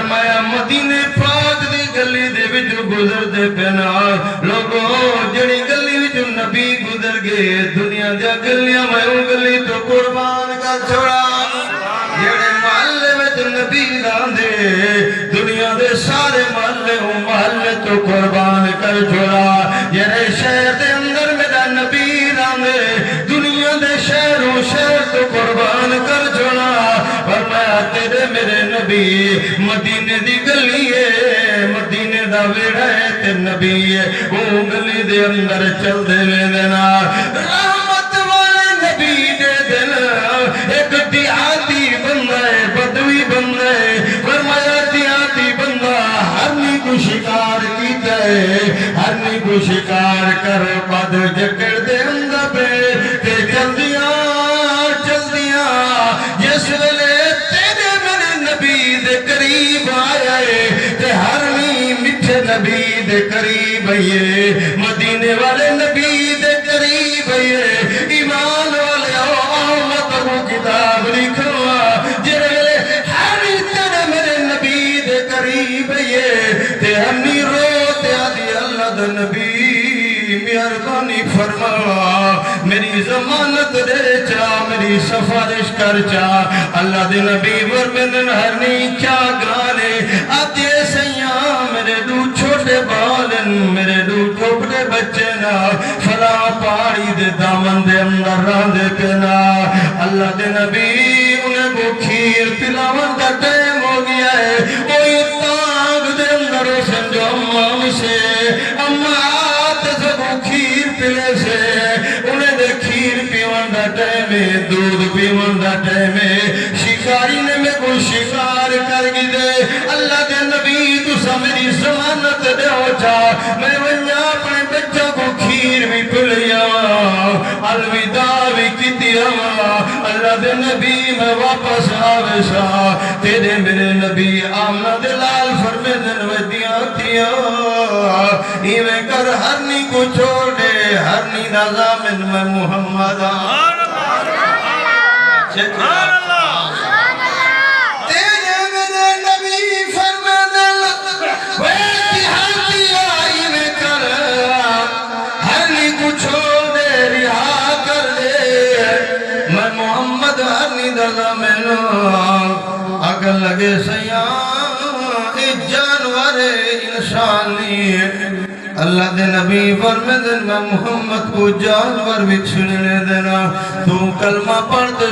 فرمایا مدینے پاک دی گلی دے وچ گزر دے پینا لوگوں جڑی گلی وچ نبی گزر گئے دنیا دیا گلیاں میں ان گلی تو قربان کر چھوڑا جڑے محلے وچ نبی لاندے دنیا دے سارے محلے تو قربان کر چھوڑا جڑے شہر دے اندر میرا نبی لاندے دنیا دے شہر تو قربان کر چھوڑا فرمایا تیرے میرے نبی مدینے دی گلی ہے مدینے دا ویڑا ہے تے نبی ہے وہ گلی دے اندر چل دے دینا رحمت والے نبی دے دینا ایک دیہاتی بندہ ہے بدوی بندہ ہے فرمایا دیہاتی بندہ ہرنی کو شکار کیتا ہے ہرنی کو شکار کر بد جکڑ دے اندر پہ تے جلدیاں جس ویلے تیرے میرے نبی دے قریب آیا ہے تے ہرنی میٹھے نبی دے قریب آئیے مدینے والے نبی دے قریب آئیے ایمان والے آمد کو کتاب لکھوا جرے ویلے ہرنی تیرے میرے نبی دے قریب آئیے تے ہرنی رو تے آدھی اللہ دے نبی مہربانی فرما میری ضمانت دے چاہ میری سفارش کر چاہ اللہ دے نبی ورمدن ہرنی کیا گانے آتے سیاں میرے دو چھوٹے بالن میرے دو چھوٹے بچے نا فلا پاڑی دے دامن دے اندر رہن دے پینا اللہ دے نبی انہیں کو کھیر پلاون دا ٹائم ہو گیا ہے وہی تاغ دے اندر سنجو امام سے امات سبو کھیر پلے سے انہیں دے کھیر پیون دا ٹائم ہے دودھ پیون دا ٹائم ہے شکاری نے میں کو شکار کر گی دے اللہ دے نبی تو سا میری ضمانت دے ہو چاہ میں ونیا اپنے بچوں کو کھیر بھی پلیا الوداع بھی کیتی ہوا اللہ دے نبی میں واپس آوے سا تیرے میرے نبی آمنہ دلال فرمے دن ودیاں تھیا ایویں کر ہرنی کو چھوڑ دے ہرنی نظامن میں محمد سبحان اللہ تیرے میرے نبی فرمے دل ویتہاتی آئی میں کر ہرنی کو چھوڑ دے رہا کر دے میں محمد ہرنی نظامن اگر لگے سیاں جانور انسان نہیں اللہ دے نبی فرمدن میں محمد کو جانور بھی چھڑنے دینا تو کلمہ پڑھتے